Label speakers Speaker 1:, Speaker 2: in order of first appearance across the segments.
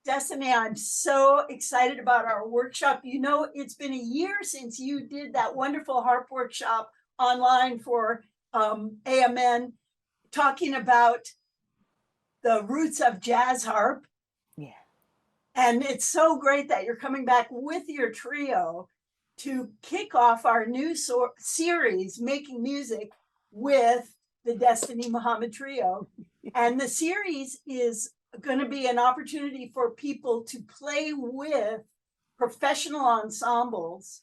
Speaker 1: Destiny, I'm so excited about our workshop. You know, it's been a year since you did that wonderful harp workshop online for AMN, talking about the roots of jazz harp.
Speaker 2: Yeah.
Speaker 1: And it's so great that you're coming back with your trio to kick off our new series, Making Music with the Destiny Muhammad Trio. And the series is going to be an opportunity for people to play with professional ensembles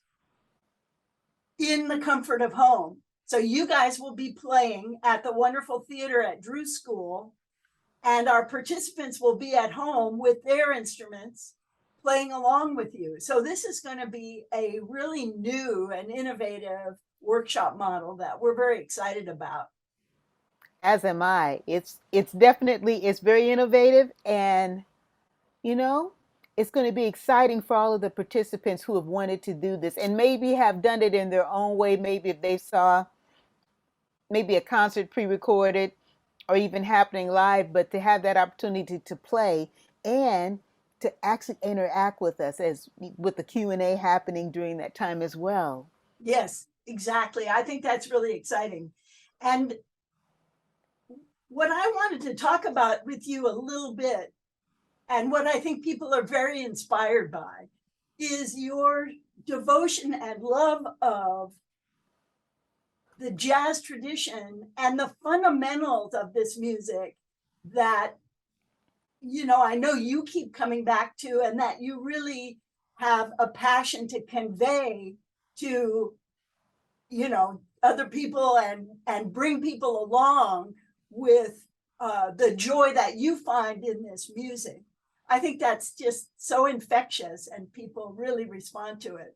Speaker 1: in the comfort of home. So you guys will be playing at the wonderful theater at Drew School, and our participants will be at home with their instruments playing along with you. So this is going to be a really new and innovative workshop model that we're very excited about.
Speaker 2: As am I. It's definitely it's very innovative, and you know, it's going to be exciting for all of the participants who have wanted to do this and maybe have done it in their own way. Maybe if they saw maybe a concert pre-recorded or even happening live, but to have that opportunity to play and to actually interact with us as with the Q&A happening during that time as well.
Speaker 1: Yes, exactly. I think that's really exciting. And what I wanted to talk about with you a little bit, and what I think people are very inspired by, is your devotion and love of the jazz tradition and the fundamentals of this music that, you know, I know you keep coming back to, and that you really have a passion to convey to, you know, other people, and bring people along with the joy that you find in this music. I think that's just so infectious, and people really respond to it.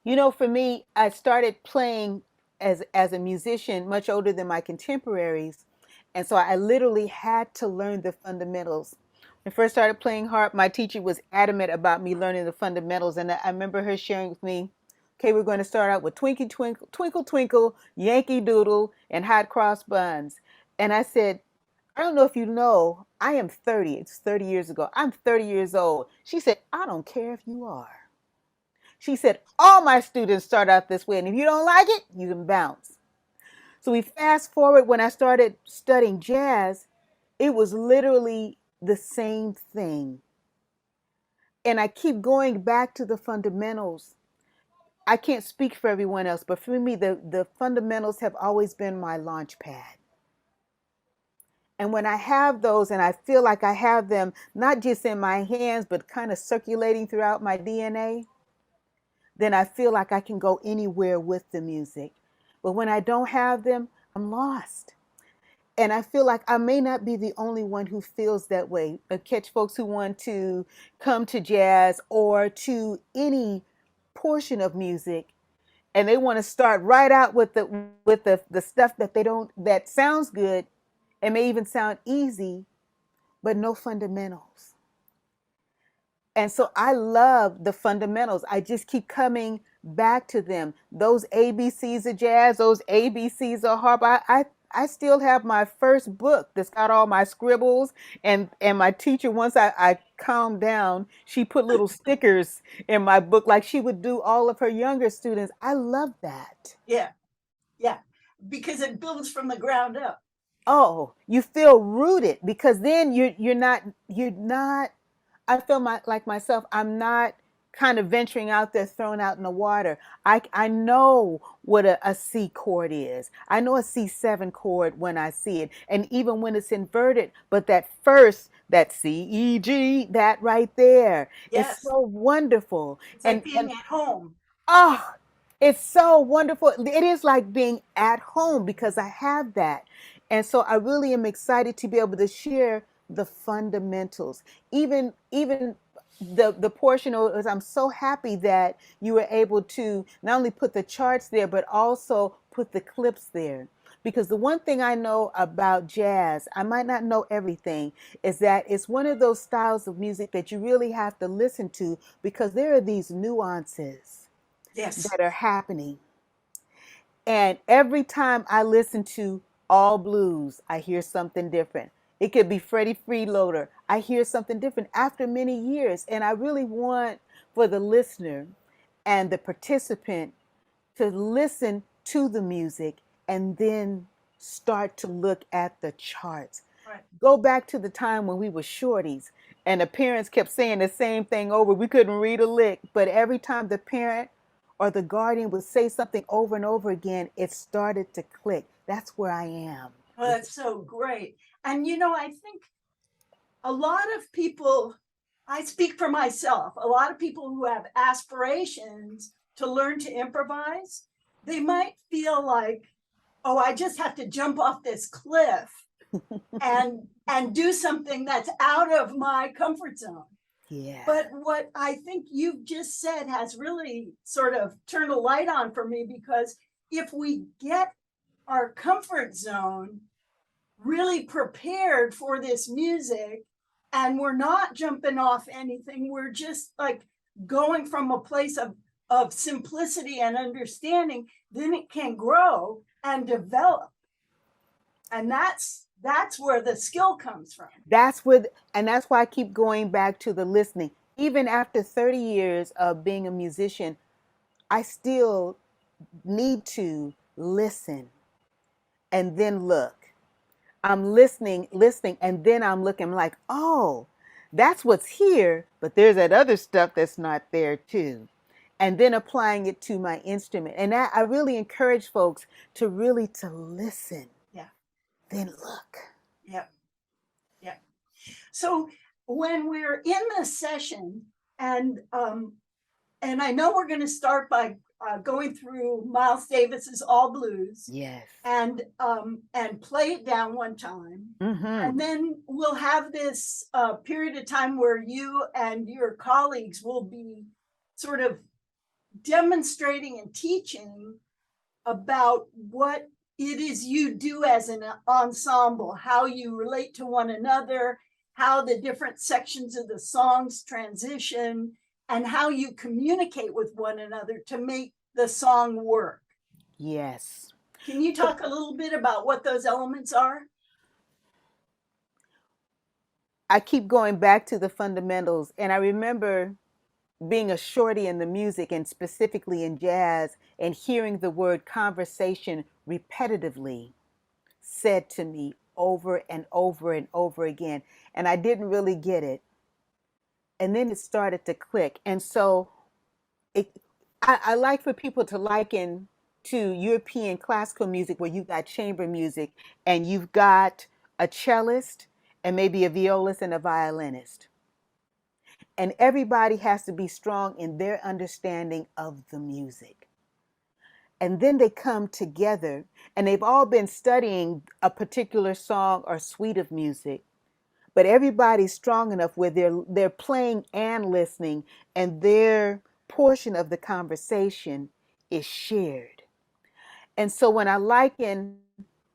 Speaker 2: You know, for me, I started playing as a musician much older than my contemporaries, and so I literally had to learn the fundamentals. When I first started playing harp, my teacher was adamant about me learning the fundamentals, and I remember her sharing with me, "Okay, we're going to start out with Twinkle Twinkle Twinkle Twinkle, Yankee Doodle, and Hot Cross Buns." And I said, "I don't know if you know, I am 30. It's 30 years ago. I'm 30 years old." She said, "I don't care if you are." She said, "All my students start out this way, and if you don't like it, you can bounce." So we fast forward when I started studying jazz, it was literally the same thing. And I keep going back to the fundamentals. I can't speak for everyone else, but for me, the fundamentals have always been my launch pad. And when I have those and I feel like I have them not just in my hands, but kind of circulating throughout my DNA, then I feel like I can go anywhere with the music. But when I don't have them, I'm lost. And I feel like I may not be the only one who feels that way. I catch folks who want to come to jazz or to any portion of music, and they want to start right out with the stuff that they don't that sounds good and may even sound easy, but no fundamentals. And so I love the fundamentals. I just keep coming back to them. Those ABCs of jazz, those ABCs of harp. I still have my first book that's got all my scribbles, and my teacher, once I calmed down, she put little stickers in my book like she would do all of her younger students. I love that.
Speaker 1: Yeah, yeah, because it builds from the ground up.
Speaker 2: Oh, you feel rooted because then you're not I feel like myself, I'm not kind of venturing out there thrown out in the water. I know what a C chord is. I know a C7 chord when I see it. And even when it's inverted, but that first, that C, E, G, that right there is
Speaker 1: Yes,
Speaker 2: so wonderful.
Speaker 1: it's like
Speaker 2: And
Speaker 1: being at home.
Speaker 2: oh, it's so wonderful. It is like being at home because I have that. And so I really am excited to be able to share the fundamentals. Even the portion of I'm so happy that you were able to not only put the charts there, but also put the clips there. Because the one thing I know about jazz, I might not know everything, is that it's one of those styles of music that you really have to listen to because there are these nuances
Speaker 1: Yes.
Speaker 2: that are happening. And every time I listen to all blues, I hear something different. It could be Freddie Freeloader. I hear something different after many years. And I really want for the listener and the participant to listen to the music and then start to look at the charts.
Speaker 1: Right.
Speaker 2: Go back to the time when we were shorties and the parents kept saying the same thing over. We couldn't read a lick, but every time the parent or the guardian would say something over and over again, it started to click. That's where I am.
Speaker 1: Well, that's so great. And I think a lot of people, I speak for myself, a lot of people who have aspirations to learn to improvise, they might feel like, oh, I just have to jump off this cliff and do something that's out of my comfort zone.
Speaker 2: Yeah.
Speaker 1: But what I think you've just said has really sort of turned a light on for me, because if we get our comfort zone really prepared for this music and we're not jumping off anything, we're just like going from a place of simplicity and understanding, then it can grow and develop. And that's where the skill comes from.
Speaker 2: That's why I keep going back to the listening. Even after 30 years of being a musician, I still need to listen and then look. I'm listening, and then I'm looking like, oh, that's what's here, but there's that other stuff that's not there too. And then applying it to my instrument. And I really encourage folks to listen.
Speaker 1: Yeah.
Speaker 2: Then look.
Speaker 1: Yeah. Yeah. So when we're in the session, and I know we're going to start by going through Miles Davis's All Blues.
Speaker 2: Yes.
Speaker 1: And play it down one time.
Speaker 2: Mm-hmm.
Speaker 1: And then we'll have this period of time where you and your colleagues will be sort of demonstrating and teaching about what it is you do as an ensemble, how you relate to one another, how the different sections of the songs transition, and how you communicate with one another to make the song work.
Speaker 2: Yes.
Speaker 1: Can you talk a little bit about what those elements are?
Speaker 2: I keep going back to the fundamentals, and I remember being a shorty in the music and specifically in jazz and hearing the word conversation repetitively said to me over and over and over again. And I didn't really get it. And then it started to click. And so I like for people to liken to European classical music, where you've got chamber music and you've got a cellist and maybe a violist and a violinist. And everybody has to be strong in their understanding of the music. And then they come together and they've all been studying a particular song or suite of music, but everybody's strong enough where they're playing and listening, and their portion of the conversation is shared. And so when I liken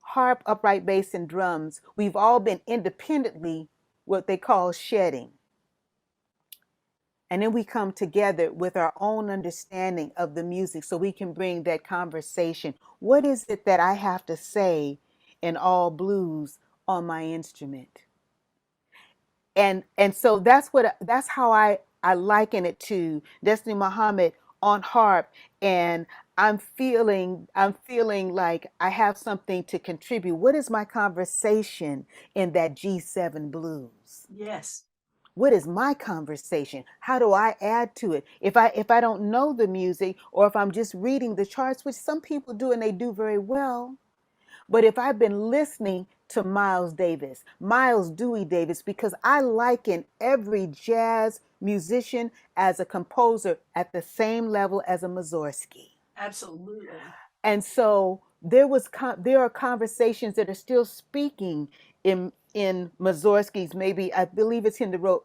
Speaker 2: harp, upright bass, and drums, we've all been independently what they call shedding. And then we come together with our own understanding of the music so we can bring that conversation. What is it that I have to say in all blues on my instrument? And so that's how I liken it to Destiny Muhammad on harp, and I'm feeling like I have something to contribute. What is my conversation in that G7 blues?
Speaker 1: Yes.
Speaker 2: What is my conversation? How do I add to it? If I don't know the music, or if I'm just reading the charts, which some people do and they do very well, but if I've been listening to Miles Davis, Miles Dewey Davis, because I liken every jazz musician as a composer at the same level as a Mussorgsky.
Speaker 1: Absolutely.
Speaker 2: And so there are conversations that are still speaking in Mussorgsky's, maybe I believe it's in the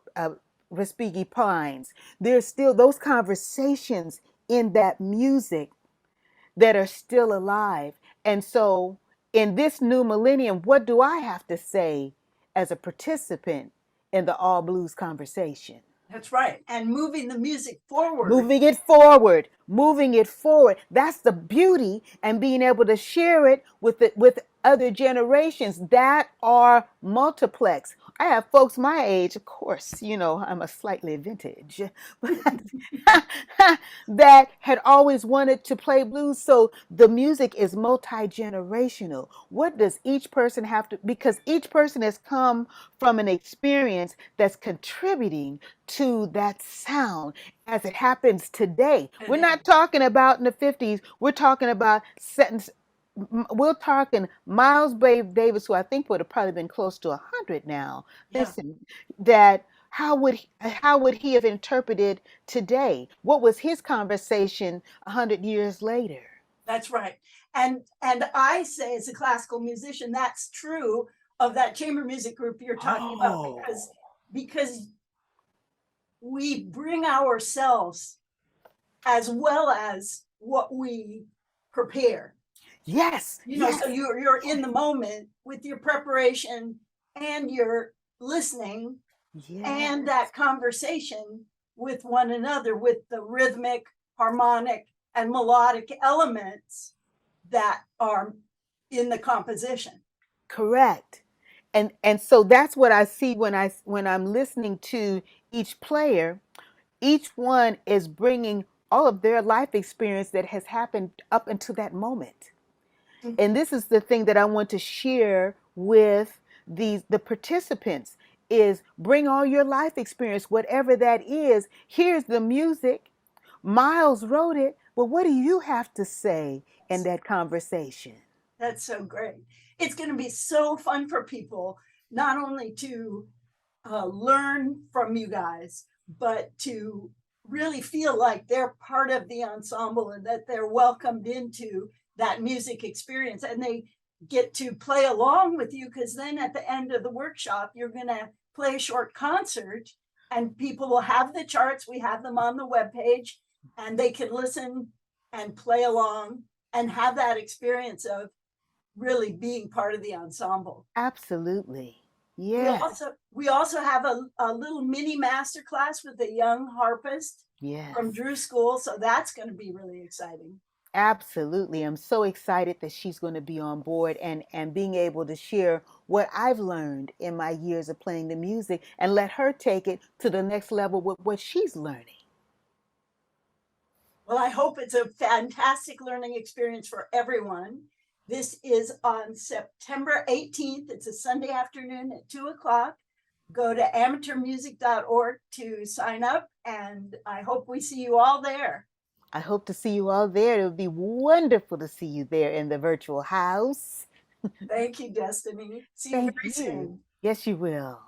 Speaker 2: Respighi Pines. There's still those conversations in that music that are still alive. And so in this new millennium, what do I have to say as a participant in the all blues conversation?
Speaker 1: That's right. And moving the music forward.
Speaker 2: Moving it forward. That's the beauty, and being able to share it with other generations that are multiplex. I have folks my age, of course, I'm a slightly vintage, but that had always wanted to play blues. So the music is multi-generational. What does each person have to, because each person has come from an experience that's contributing to that sound as it happens today. We're not talking about in the 50s, we're talking about we're talking Miles Davis, who I think would have probably been close to 100 now.
Speaker 1: Yeah,
Speaker 2: Listen, that how would he have interpreted today? What was his conversation 100 years later?
Speaker 1: that's right. And I say as a classical musician, that's true of that chamber music group you're talking about,
Speaker 2: Oh,
Speaker 1: because we bring ourselves as well as what we prepare.
Speaker 2: yes,
Speaker 1: So
Speaker 2: yes,
Speaker 1: you're in the moment with your preparation and your listening and
Speaker 2: yes.
Speaker 1: that conversation with one another, with the rhythmic, harmonic, and melodic elements that are in the composition.
Speaker 2: Correct. And so that's what I see when I'm listening to each player. Each one is bringing all of their life experience that has happened up until that moment. And this is the thing that I want to share with the participants is bring all your life experience, whatever that is. Here's the music. Miles wrote it, but what do you have to say in that conversation?
Speaker 1: That's so great. It's going to be so fun for people, not only to learn from you guys, but to really feel like they're part of the ensemble and that they're welcomed into that music experience. And they get to play along with you, because then at the end of the workshop, you're going to play a short concert and people will have the charts. We have them on the webpage and they can listen and play along and have that experience of really being part of the ensemble.
Speaker 2: Absolutely.
Speaker 1: We
Speaker 2: Yes.
Speaker 1: also we also have a little mini master class with a young harpist
Speaker 2: Yes.
Speaker 1: from Drew School, so that's going to be really exciting.
Speaker 2: Absolutely. I'm so excited that she's going to be on board and being able to share what I've learned in my years of playing the music and let her take it to the next level with what she's learning.
Speaker 1: Well, I hope it's a fantastic learning experience for everyone. This is on September 18th. It's a Sunday afternoon at 2 o'clock. Go to amateurmusic.org to sign up, and I hope we see you all there.
Speaker 2: I hope to see you all there. It would be wonderful to see you there in the virtual house.
Speaker 1: Thank you, Destiny. See you
Speaker 2: Thank
Speaker 1: very
Speaker 2: you.
Speaker 1: soon.
Speaker 2: Yes, you will.